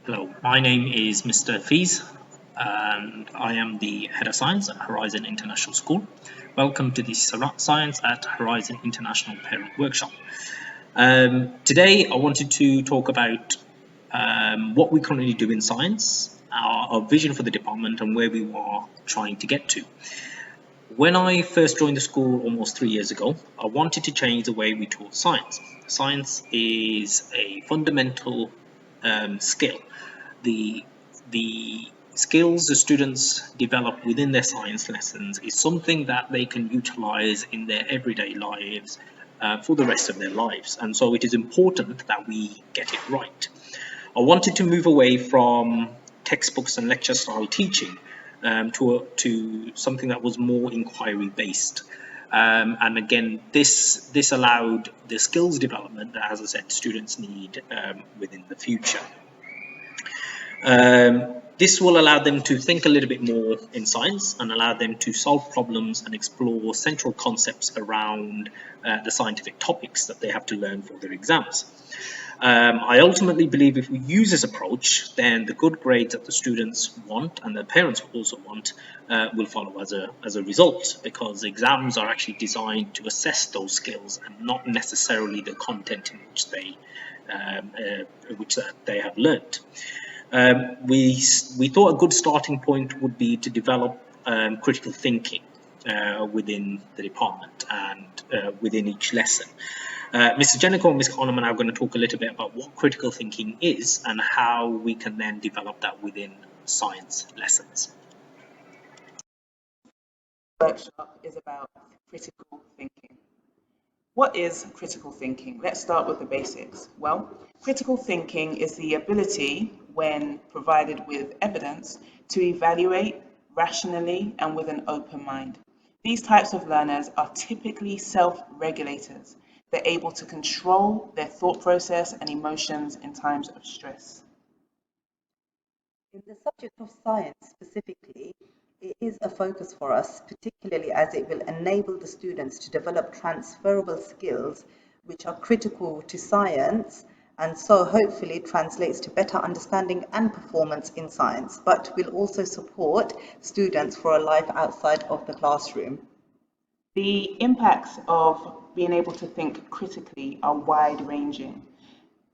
Hello, my name is Mr. Fees, and I am the Head of Science at Horizon International School. Welcome to the Science at Horizon International Parent Workshop. Today, I wanted to talk about what we currently do in science, our vision for the department, and where we are trying to get to. When I first joined the school almost 3 years ago, I wanted to change the way we taught science. Science is a fundamental skill. The skills the students develop within their science lessons is something that they can utilize in their everyday lives for the rest of their lives, and so it is important that we get it right. I wanted to move away from textbooks and lecture style teaching to something that was more inquiry based. And again, this allowed the skills development that, as I said, students need within the future. This will allow them to think a little bit more in science and allow them to solve problems and explore central concepts around the scientific topics that they have to learn for their exams. I ultimately believe if we use this approach, then the good grades that the students want and their parents also want will follow as a result, because exams are actually designed to assess those skills and not necessarily the content in which they have learnt. We thought a good starting point would be to develop critical thinking within the department and within each lesson. Mr. Jenico and Ms. Conham are now going to talk a little bit about what critical thinking is and how we can then develop that within science lessons. Workshop is about critical thinking. What is critical thinking? Let's start with the basics. Well, critical thinking is the ability, when provided with evidence, to evaluate rationally and with an open mind. These types of learners are typically self-regulators. They're able to control their thought process and emotions in times of stress. In the subject of science specifically, it is a focus for us, particularly as it will enable the students to develop transferable skills which are critical to science, and so hopefully translates to better understanding and performance in science, but will also support students for a life outside of the classroom. The impacts of being able to think critically are wide-ranging.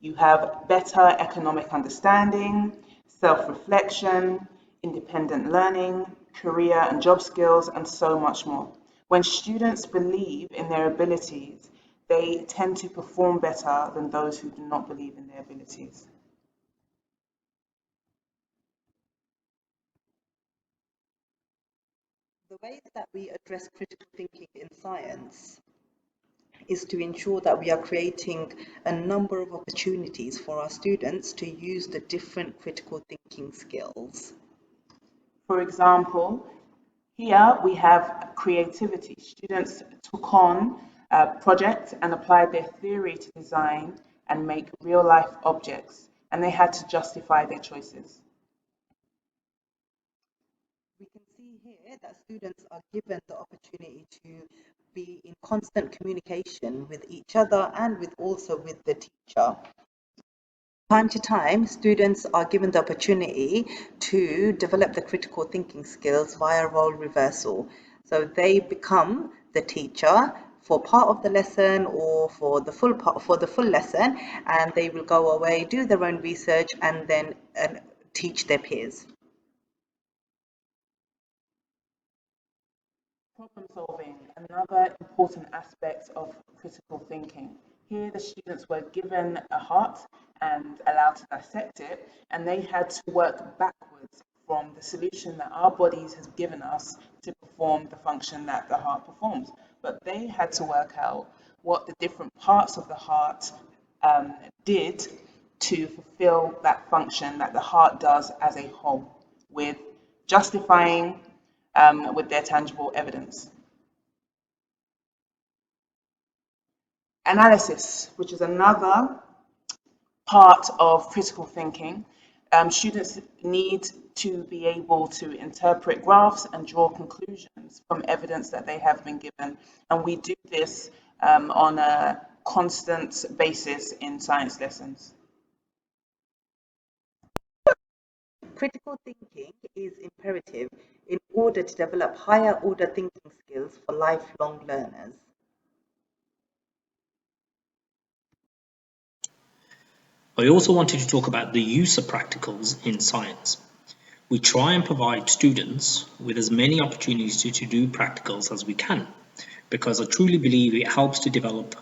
You have better economic understanding, self-reflection, independent learning, career and job skills, and so much more. When students believe in their abilities, they tend to perform better than those who do not believe in their abilities. The ways that we address critical thinking in science is to ensure that we are creating a number of opportunities for our students to use the different critical thinking skills. For example, here we have creativity. Students took on a project and applied their theory to design and make real life objects, and they had to justify their choices. We can see here that students are given the opportunity to be in constant communication with each other and with also with the teacher. Time to time, students are given the opportunity to develop the critical thinking skills via role reversal. So they become the teacher for part of the lesson or for the full lesson, and they will go away, do their own research, and then teach their peers. Problem solving, another important aspect of critical thinking. Here, the students were given a heart and allowed to dissect it, and they had to work backwards from the solution that our bodies has given us to perform the function that the heart performs. But they had to work out what the different parts of the heart did to fulfill that function that the heart does as a whole, with justifying with their tangible evidence. Analysis, which is another part of critical thinking. Students need to be able to interpret graphs and draw conclusions from evidence that they have been given. And we do this on a constant basis in science lessons. critical thinking is imperative in order to develop higher order thinking skills for lifelong learners. I also wanted to talk about the use of practicals in science. We try and provide students with as many opportunities to do practicals as we can, because I truly believe it helps to develop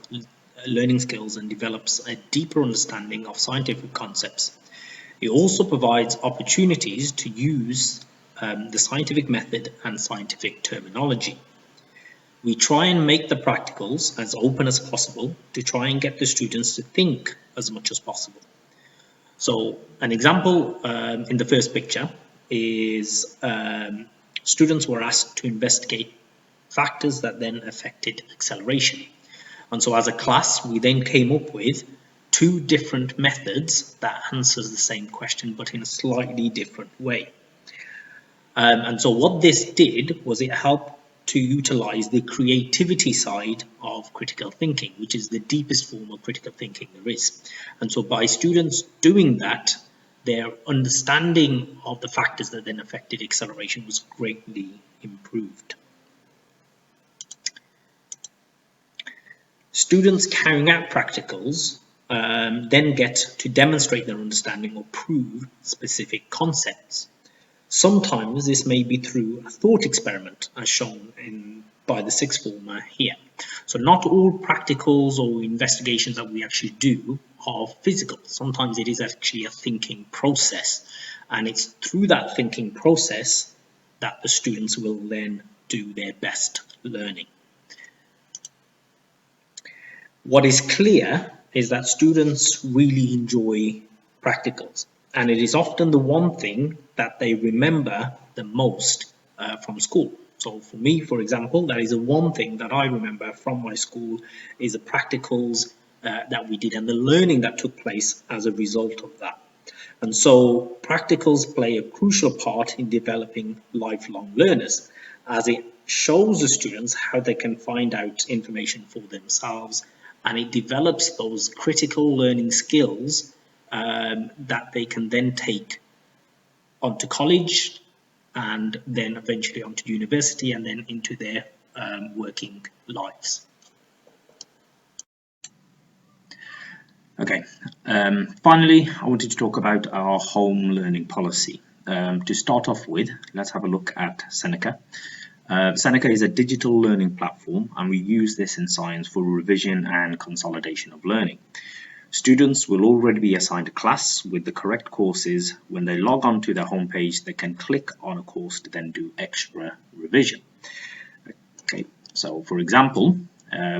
learning skills and develops a deeper understanding of scientific concepts. It also provides opportunities to use the scientific method and scientific terminology. We try and make the practicals as open as possible to try and get the students to think as much as possible. So an example in the first picture is students were asked to investigate factors that then affected acceleration. And so as a class, we then came up with two different methods that answers the same question, but in a slightly different way. And so what this did was it helped to utilize the creativity side of critical thinking, which is the deepest form of critical thinking there is. And so by students doing that, their understanding of the factors that then affected acceleration was greatly improved. Students carrying out practicals then get to demonstrate their understanding or prove specific concepts. Sometimes this may be through a thought experiment, as shown by the sixth former here. So not all practicals or investigations that we actually do are physical. Sometimes it is actually a thinking process, and it's through that thinking process that the students will then do their best learning. What is clear is that students really enjoy practicals, and it is often the one thing that they remember the most from school. So for me, for example, that is the one thing that I remember from my school is the practicals that we did and the learning that took place as a result of that. And so practicals play a crucial part in developing lifelong learners, as it shows the students how they can find out information for themselves, and it develops those critical learning skills that they can then take onto college and then eventually onto university and then into their working lives. Okay, finally, I wanted to talk about our home learning policy. To start off with, let's have a look at Seneca. Seneca is a digital learning platform, and we use this in science for revision and consolidation of learning. Students will already be assigned a class with the correct courses. When they log on to their homepage, they can click on a course to then do extra revision. Okay, so for example,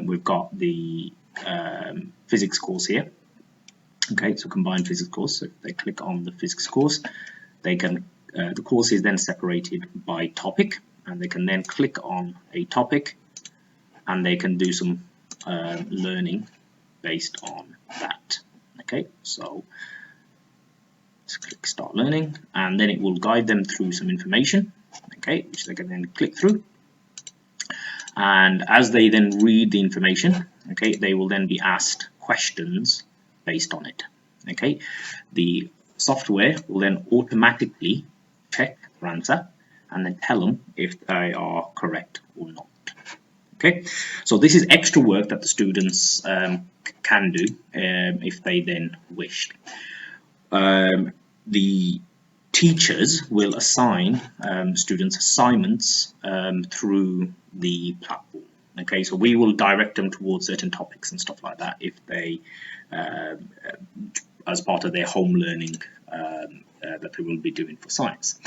we've got the physics course here. Okay, so combined physics course. So if they click on the physics course, they can the course is then separated by topic, and they can then click on a topic and they can do some learning based on that. Okay, so let's click start learning, and then it will guide them through some information, okay, which they can then click through. And as they then read the information, okay, they will then be asked questions based on it. Okay, the software will then automatically check their answer and then tell them if they are correct or not. Okay, so this is extra work that the students can do if they then wish. The teachers will assign students assignments through the platform. Okay, so we will direct them towards certain topics and stuff like that if they, as part of their home learning that they will be doing for science.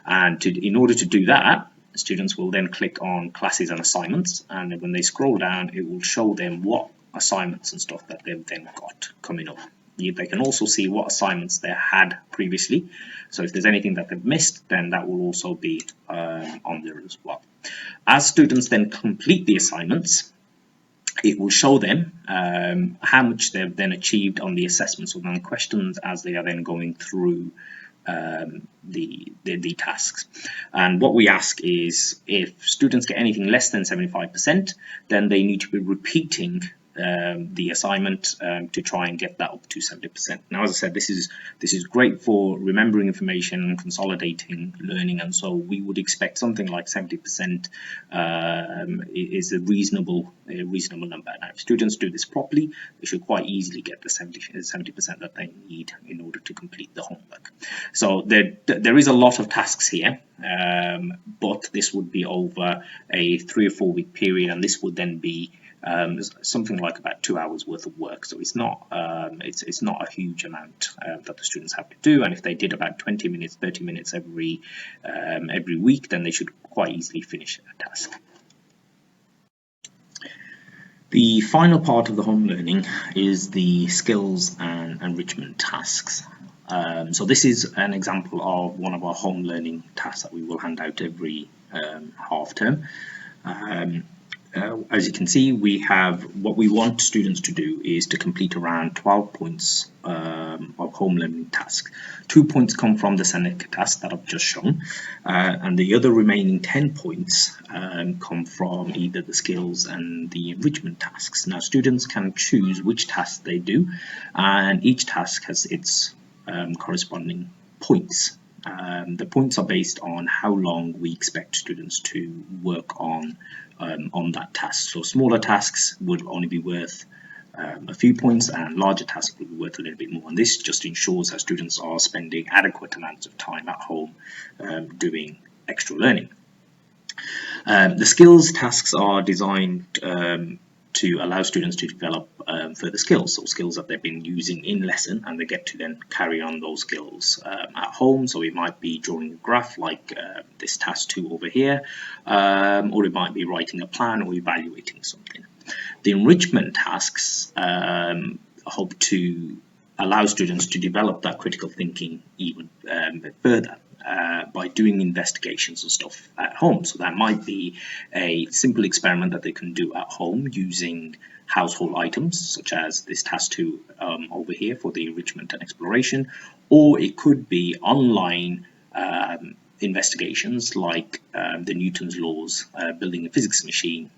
And in order to do that, students will then click on classes and assignments, and when they scroll down, it will show them what assignments and stuff that they've then got coming up. They can also see what assignments they had previously, so if there's anything that they've missed, then that will also be on there as well. As students then complete the assignments, it will show them how much they've then achieved on the assessments or on the questions as they are then going through the tasks. And what we ask is if students get anything less than 75%, then they need to be repeating the assignment to try and get that up to 70%. Now, as I said, this is great for remembering information, consolidating learning, and so we would expect something like 70% is a reasonable number. Now, if students do this properly, they should quite easily get the 70% that they need in order to complete the homework. So there is a lot of tasks here, but this would be over a 3 or 4 week period, and this would then be something like about 2 hours worth of work. So it's not a huge amount that the students have to do, and if they did about 20 minutes, 30 minutes every week, then they should quite easily finish a task. The final part of the home learning is the skills and enrichment tasks. So this is an example of one of our home learning tasks that we will hand out every half term. As you can see, we have what we want students to do is to complete around 12 points of home learning tasks. 2 points come from the Seneca task that I've just shown, and the other remaining 10 points come from either the skills and the enrichment tasks. Now, students can choose which task they do, and each task has its corresponding points. The points are based on how long we expect students to work on that task. So smaller tasks would only be worth a few points, and larger tasks would be worth a little bit more. And this just ensures that students are spending adequate amounts of time at home doing extra learning. The skills tasks are designed to allow students to develop further skills, so skills that they've been using in lesson, and they get to then carry on those skills at home. So it might be drawing a graph like this task 2 over here, or it might be writing a plan or evaluating something. The enrichment tasks hope to allow students to develop that critical thinking even further. By doing investigations and stuff at home. So that might be a simple experiment that they can do at home using household items, such as this task 2 over here for the enrichment and exploration, or it could be online investigations like the Newton's laws, building a physics machine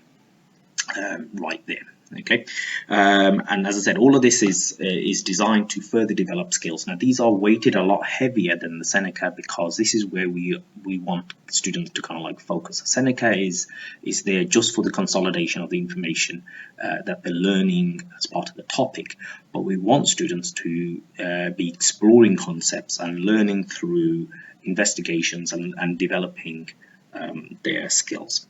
right there. Okay, and as I said, all of this is designed to further develop skills. Now, these are weighted a lot heavier than the Seneca because this is where we want students to kind of like focus. Seneca is there just for the consolidation of the information that they're learning as part of the topic, but we want students to be exploring concepts and learning through investigations and developing their skills.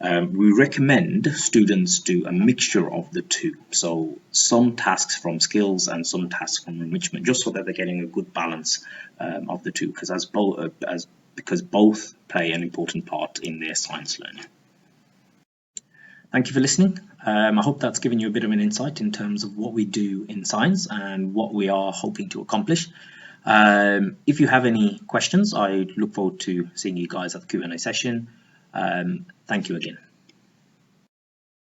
We recommend students do a mixture of the two, so some tasks from skills and some tasks from enrichment, just so that they're getting a good balance of the two, because both play an important part in their science learning. Thank you for listening. I hope that's given you a bit of an insight in terms of what we do in science and what we are hoping to accomplish. If you have any questions, I look forward to seeing you guys at the Q&A session. Thank you again.